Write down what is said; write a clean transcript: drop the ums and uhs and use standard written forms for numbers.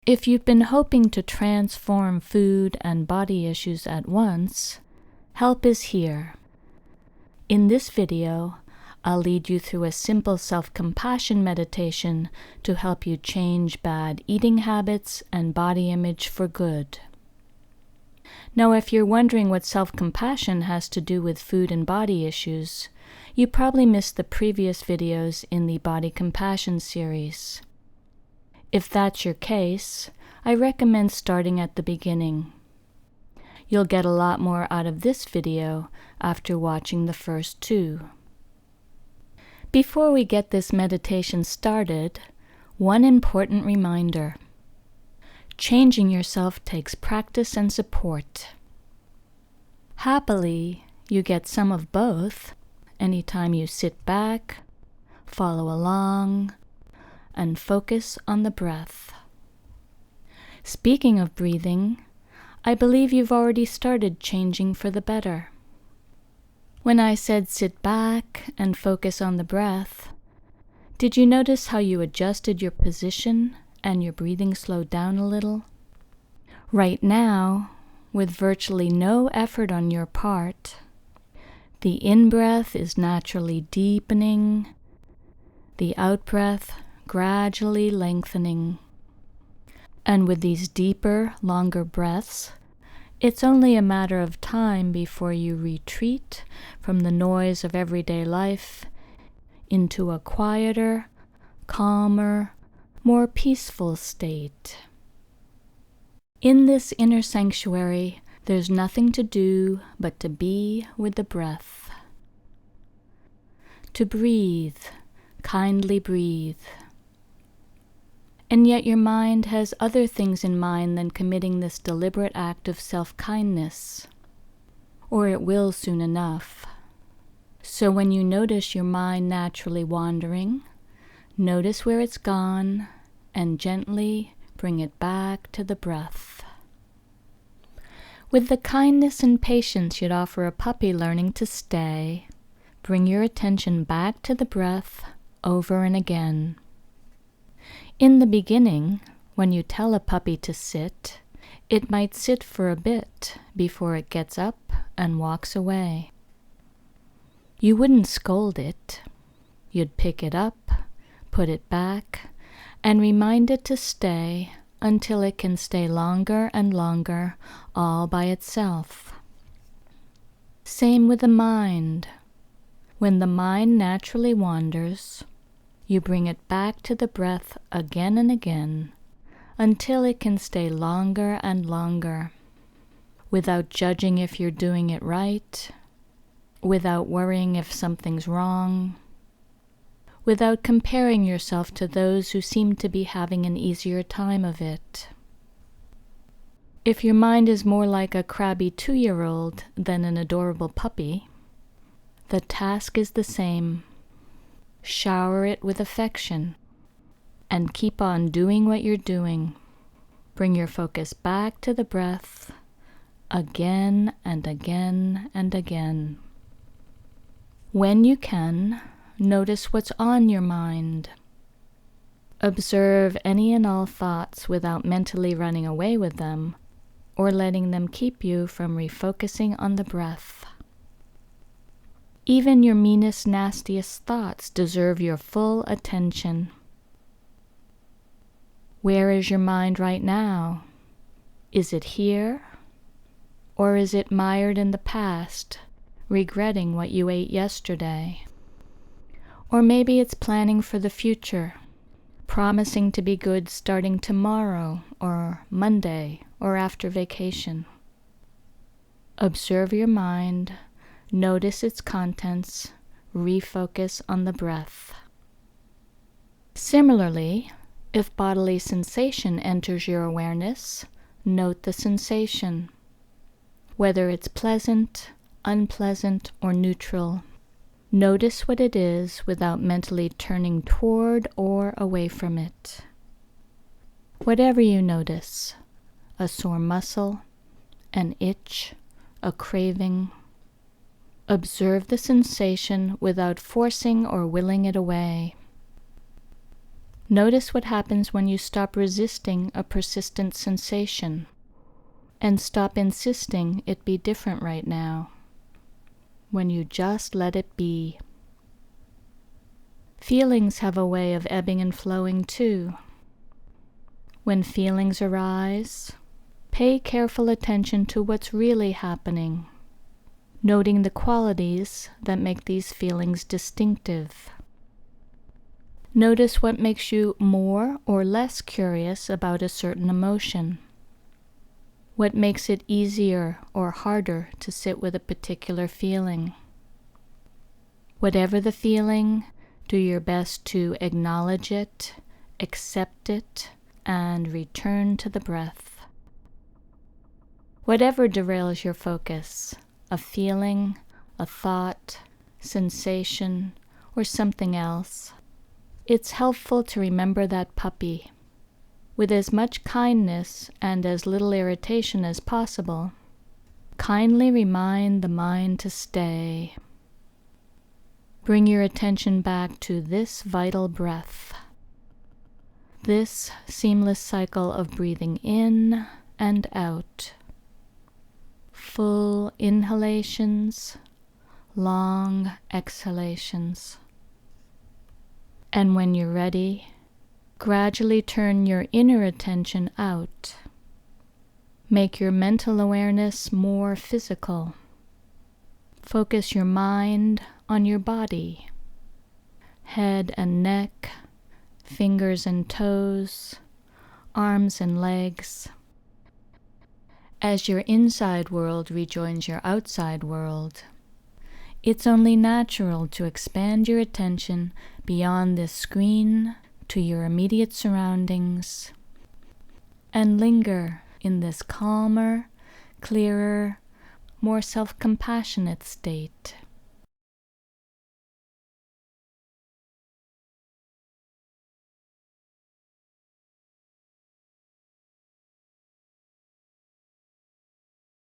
If you've been hoping to transform food and body issues at once, help is here. In this video, I'll lead you through a simple self-compassion meditation to help you change bad eating habits and body image for good. Now, if you're wondering what self-compassion has to do with food and body issues, you probably missed the previous videos in the Body Compassion series. If that's your case, I recommend starting at the beginning. You'll get a lot more out of this video after watching the first two. Before we get this meditation started, one important reminder. Changing yourself takes practice and support. Happily, you get some of both anytime you sit back, follow along, and focus on the breath. Speaking of breathing, I believe you've already started changing for the better. When I said sit back and focus on the breath, did you notice how you adjusted your position and your breathing slowed down a little? Right now, with virtually no effort on your part, the in-breath is naturally deepening, the out-breath gradually lengthening. And with these deeper, longer breaths, it's only a matter of time before you retreat from the noise of everyday life into a quieter, calmer, more peaceful state. In this inner sanctuary, there's nothing to do but to be with the breath. To breathe, kindly breathe. And yet your mind has other things in mind than committing this deliberate act of self-kindness, or it will soon enough. So when you notice your mind naturally wandering, notice where it's gone and gently bring it back to the breath. With the kindness and patience you'd offer a puppy learning to stay, bring your attention back to the breath over and again. In the beginning, when you tell a puppy to sit, it might sit for a bit before it gets up and walks away. You wouldn't scold it. You'd pick it up, put it back, and remind it to stay until it can stay longer and longer all by itself. Same with the mind. When the mind naturally wanders, you bring it back to the breath again and again until it can stay longer and longer, without judging if you're doing it right, without worrying if something's wrong, without comparing yourself to those who seem to be having an easier time of it. If your mind is more like a crabby 2-year-old than an adorable puppy, the task is the same. Shower it with affection, and keep on doing what you're doing. Bring your focus back to the breath, again and again and again. When you can, notice what's on your mind. Observe any and all thoughts without mentally running away with them, or letting them keep you from refocusing on the breath. Even your meanest, nastiest thoughts deserve your full attention. Where is your mind right now? Is it here? Or is it mired in the past, regretting what you ate yesterday? Or maybe it's planning for the future, promising to be good starting tomorrow or Monday or after vacation. Observe your mind. Notice its contents, refocus on the breath. Similarly, if bodily sensation enters your awareness, note the sensation. Whether it's pleasant, unpleasant, or neutral, notice what it is without mentally turning toward or away from it. Whatever you notice, a sore muscle, an itch, a craving, observe the sensation without forcing or willing it away. Notice what happens when you stop resisting a persistent sensation and stop insisting it be different right now. When you just let it be. Feelings have a way of ebbing and flowing too. When feelings arise, pay careful attention to what's really happening, noting the qualities that make these feelings distinctive. Notice what makes you more or less curious about a certain emotion. What makes it easier or harder to sit with a particular feeling. Whatever the feeling, do your best to acknowledge it, accept it, and return to the breath. Whatever derails your focus, a feeling, a thought, sensation, or something else, it's helpful to remember that puppy. With as much kindness and as little irritation as possible, kindly remind the mind to stay. Bring your attention back to this vital breath, this seamless cycle of breathing in and out, full inhalations, long exhalations. And when you're ready, gradually turn your inner attention out. Make your mental awareness more physical. Focus your mind on your body, head and neck, fingers and toes, arms and legs. As your inside world rejoins your outside world, it's only natural to expand your attention beyond this screen to your immediate surroundings and linger in this calmer, clearer, more self-compassionate state.